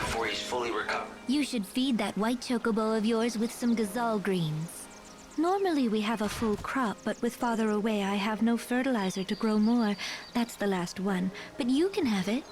before he's fully recovered. You should feed that White Chocobo of yours with some Gysahl Greens. Normally we have a full crop, but with Father away I have no fertilizer to grow more. That's the last one, but you can have it.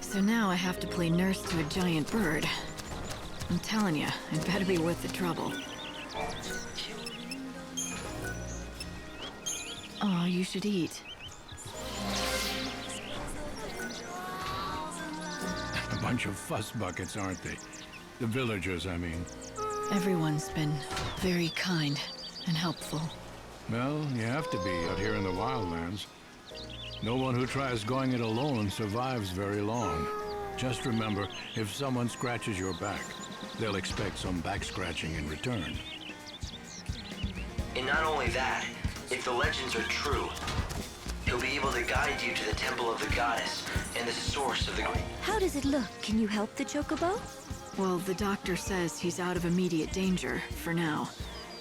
So now I have to play nurse to a giant bird. I'm telling you, it better be worth the trouble. Oh, you should eat. A bunch of fuss buckets, aren't they? The villagers, I mean. Everyone's been very kind and helpful. Well, you have to be out here in the Wildlands. No one who tries going it alone survives very long. Just remember, if someone scratches your back, they'll expect some back scratching in return. And not only that, if the legends are true, he'll be able to guide you to the temple of the goddess and the source of the... How does it look? Can you help the Chocobo? Well, the doctor says he's out of immediate danger, for now.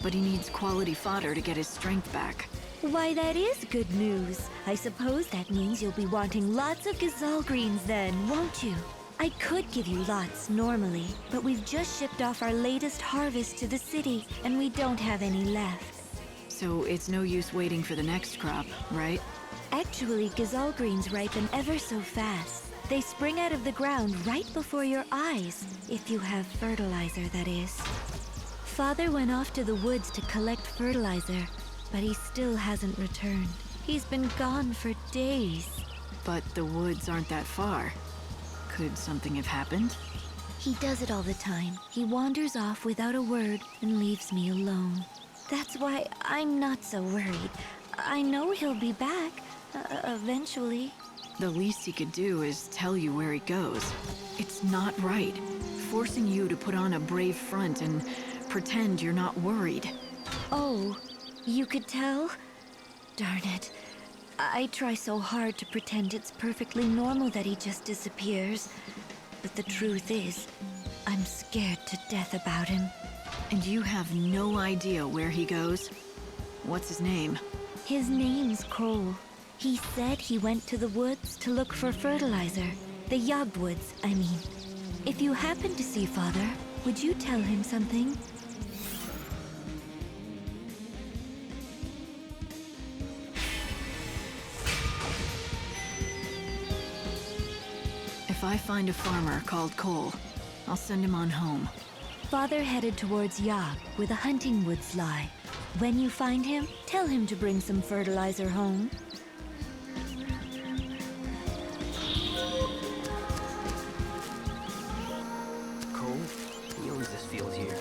But he needs quality fodder to get his strength back. Why, that is good news. I suppose that means you'll be wanting lots of Gysahl Greens then, won't you? I could give you lots normally, but we've just shipped off our latest harvest to the city, and we don't have any left. So it's no use waiting for the next crop, right? Actually, Gysahl Greens ripen ever so fast. They spring out of the ground right before your eyes, if you have fertilizer, that is. Father went off to the woods to collect fertilizer, but he still hasn't returned. He's been gone for days. But the woods aren't that far. Could something have happened? He does it all the time. He wanders off without a word and leaves me alone. That's why I'm not so worried. I know he'll be back, eventually. The least he could do is tell you where he goes. It's not right. Forcing you to put on a brave front and pretend you're not worried. Oh, you could tell? Darn it. I try so hard to pretend it's perfectly normal that he just disappears. But the truth is, I'm scared to death about him. And you have no idea where he goes? What's his name? His name's Cole. He said he went to the woods to look for fertilizer. The Jagd Woods, I mean. If you happen to see Father, would you tell him something? If I find a farmer called Cole, I'll send him on home. Father headed towards Jagd, where the hunting woods lie. When you find him, tell him to bring some fertilizer home. Cole, he owns this field here.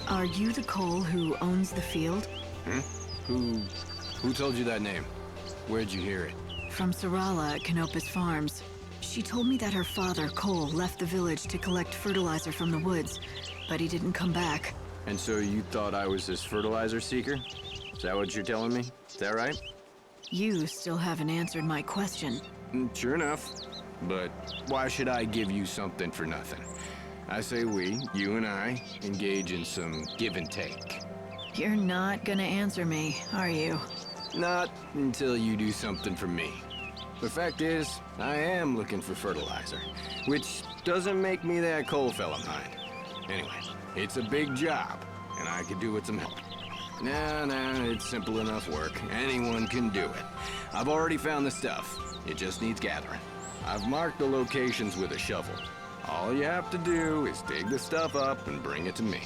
Are you the Cole who owns the field? Who told you that name? Where'd you hear it? From Sarala at Canopus Farms. She told me that her father, Cole, left the village to collect fertilizer from the woods, but he didn't come back. And so you thought I was this fertilizer seeker? Is that what you're telling me? Is that right? You still haven't answered my question. Sure enough. But why should I give you something for nothing? I say we, you and I, engage in some give and take. You're not gonna answer me, are you? Not until you do something for me. The fact is, I am looking for fertilizer, which doesn't make me that Cole fella mind. Anyway, it's a big job, and I could do with some help. Nah, it's simple enough work. Anyone can do it. I've already found the stuff. It just needs gathering. I've marked the locations with a shovel. All you have to do is dig the stuff up and bring it to me.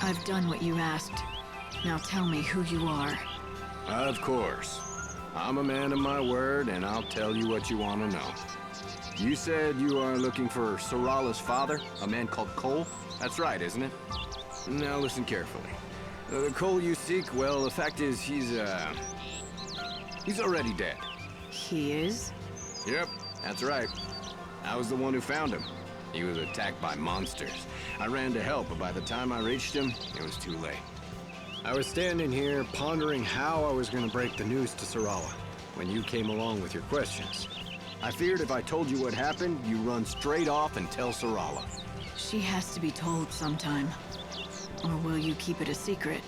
I've done what you asked. Now tell me who you are. Of course. I'm a man of my word, and I'll tell you what you want to know. You said you are looking for Sarala's father, a man called Cole? That's right, isn't it? Now listen carefully. The Cole you seek, well, the fact is he's already dead. He is? Yep, that's right. I was the one who found him. He was attacked by monsters. I ran to help, but by the time I reached him, it was too late. I was standing here pondering how I was going to break the news to Sarala when you came along with your questions. I feared if I told you what happened, you run straight off and tell Sarala. She has to be told sometime. Or will you keep it a secret?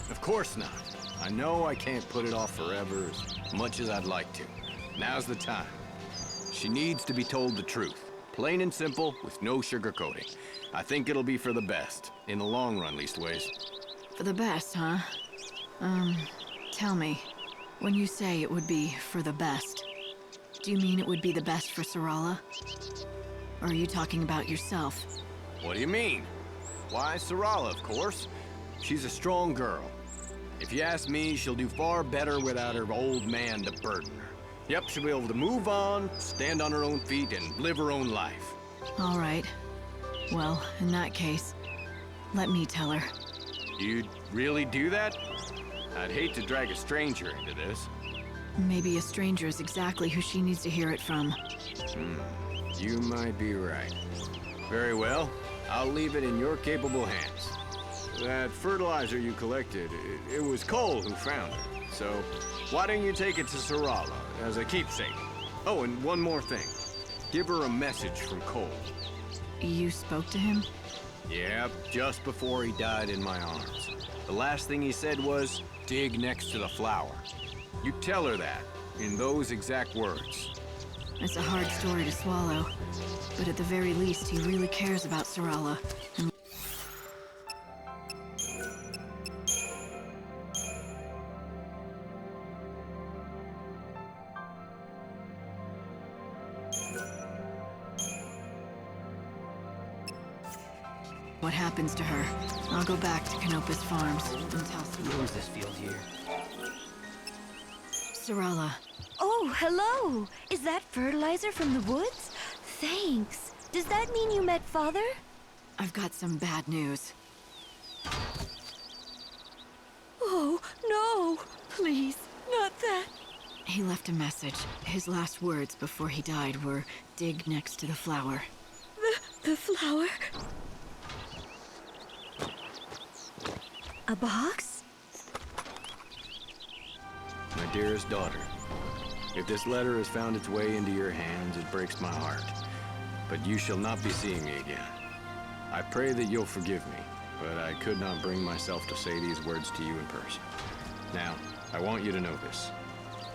Of course not. I know I can't put it off forever as much as I'd like to. Now's the time. She needs to be told the truth. Plain and simple, with no sugarcoating. I think it'll be for the best. In the long run, leastways. For the best, huh? Tell me, when you say it would be for the best, do you mean it would be the best for Sarala? Or are you talking about yourself? What do you mean? Why, Sarala, of course. She's a strong girl. If you ask me, she'll do far better without her old man to burden her. Yep, she'll be able to move on, stand on her own feet, and live her own life. All right. Well, in that case, let me tell her. You'd really do that? I'd hate to drag a stranger into this. Maybe a stranger is exactly who she needs to hear it from. You might be right. Very well. I'll leave it in your capable hands. That fertilizer you collected, it was Cole who found it. So, why don't you take it to Sarala as a keepsake? Oh, and one more thing. Give her a message from Cole. You spoke to him? Yep, just before he died in my arms. The last thing he said was, dig next to the flower. You tell her that, in those exact words. It's a hard story to swallow, but at the very least, he really cares about Sarala. And what happens to her? I'll go back to Canopus Farms and tell Sarala. Owns this field here. Sarala, Oh, hello! Is that fertilizer from the woods? Thanks. Does that mean you met Father? I've got some bad news. Oh, no! Please, not that. He left a message. His last words before he died were, dig next to the flower. The flower? A box? My dearest daughter, if this letter has found its way into your hands, it breaks my heart. But you shall not be seeing me again. I pray that you'll forgive me, but I could not bring myself to say these words to you in person. Now, I want you to know this.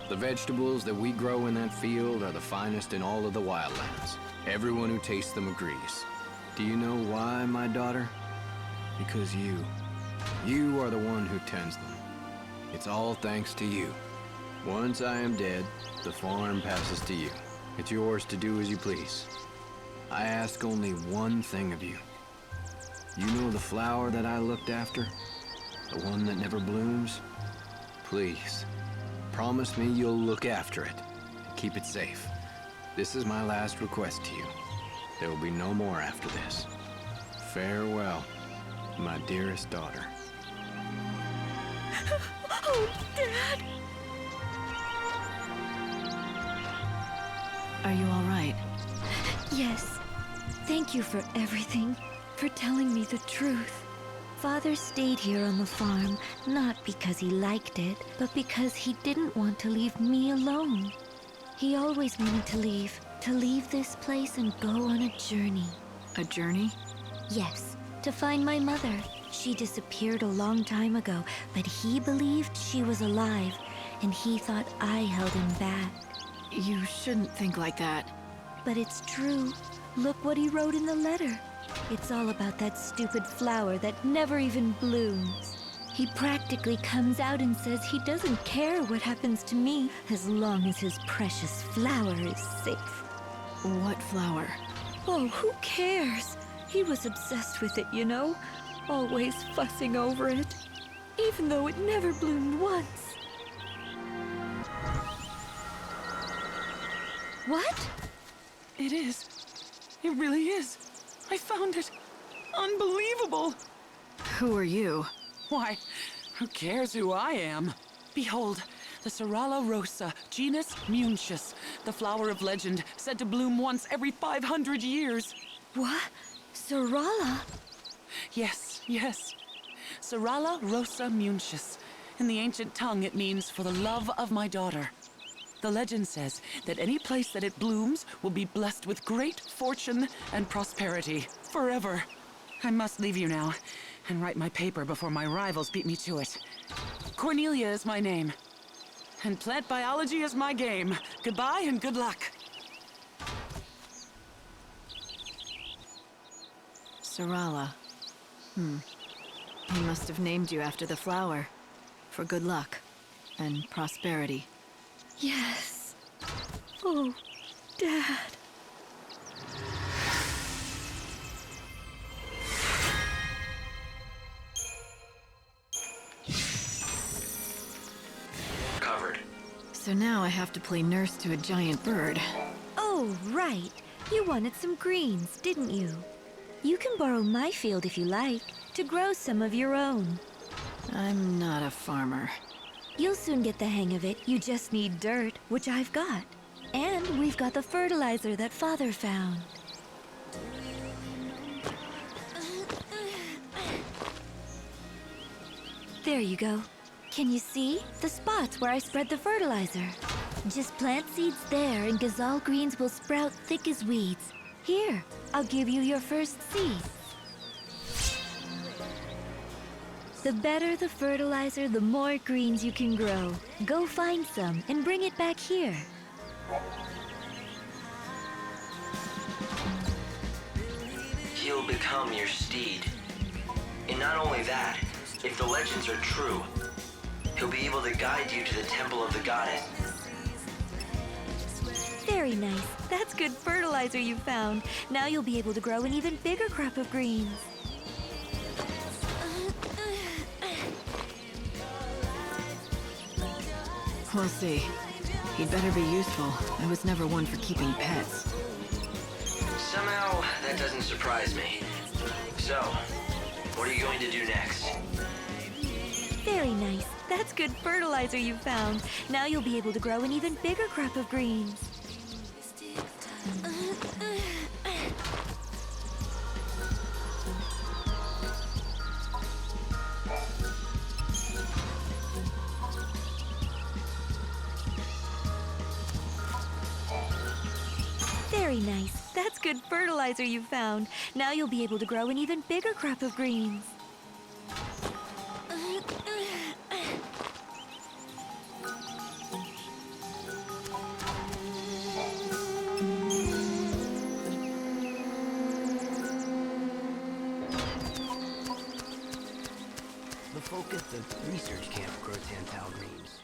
The vegetables that we grow in that field are the finest in all of the Wildlands. Everyone who tastes them agrees. Do you know why, my daughter? Because you are the one who tends them. It's all thanks to you. Once I am dead, the farm passes to you. It's yours to do as you please. I ask only one thing of you. You know the flower that I looked after? The one that never blooms? Please, promise me you'll look after it and keep it safe. This is my last request to you. There will be no more after this. Farewell, my dearest daughter. Oh, Dad! Are you all right? Yes. Thank you for everything, for telling me the truth. Father stayed here on the farm, not because he liked it, but because he didn't want to leave me alone. He always wanted to leave this place and go on a journey. A journey? Yes, to find my mother. She disappeared a long time ago, but he believed she was alive, and he thought I held him back. You shouldn't think like that. But it's true. Look what he wrote in the letter. It's all about that stupid flower that never even blooms. He practically comes out and says he doesn't care what happens to me as long as his precious flower is safe. What flower? Oh, who cares? He was obsessed with it, you know? always fussing over it, even though it never bloomed once. What? It is. It really is. I found it. Unbelievable. Who are you? Why, who cares who I am? Behold, the Sarala rosa, genus Munchus, the flower of legend, said to bloom once every 500 years. What? Sarala? Yes, yes. Sarala rosa Munchus. In the ancient tongue, it means for the love of my daughter. The legend says that any place that it blooms will be blessed with great fortune and prosperity forever. I must leave you now and write my paper before my rivals beat me to it. Cornelia is my name, and plant biology is my game. Goodbye and good luck. Sarala. He must have named you after the flower. For good luck and prosperity. Yes. Oh, Dad. Covered. So now I have to play nurse to a giant bird. Oh, right. You wanted some greens, didn't you? You can borrow my field if you like, to grow some of your own. I'm not a farmer. You'll soon get the hang of it. You just need dirt, which I've got. And we've got the fertilizer that Father found. There you go. Can you see? The spots where I spread the fertilizer. Just plant seeds there and Gysahl Greens will sprout thick as weeds. Here, I'll give you your first seed. The better the fertilizer, the more greens you can grow. Go find some and bring it back here. He'll become your steed. And not only that, if the legends are true, he'll be able to guide you to the temple of the goddess. Very nice. That's good fertilizer you found. Now you'll be able to grow an even bigger crop of greens. We'll see. He'd better be useful. I was never one for keeping pets. Somehow, that doesn't surprise me. So, what are you going to do next? Very nice. That's good fertilizer you found. Now you'll be able to grow an even bigger crop of greens. Very nice. That's good fertilizer you found. Now you'll be able to grow an even bigger crop of greens. The folk at the research camp grow Gysahl Greens.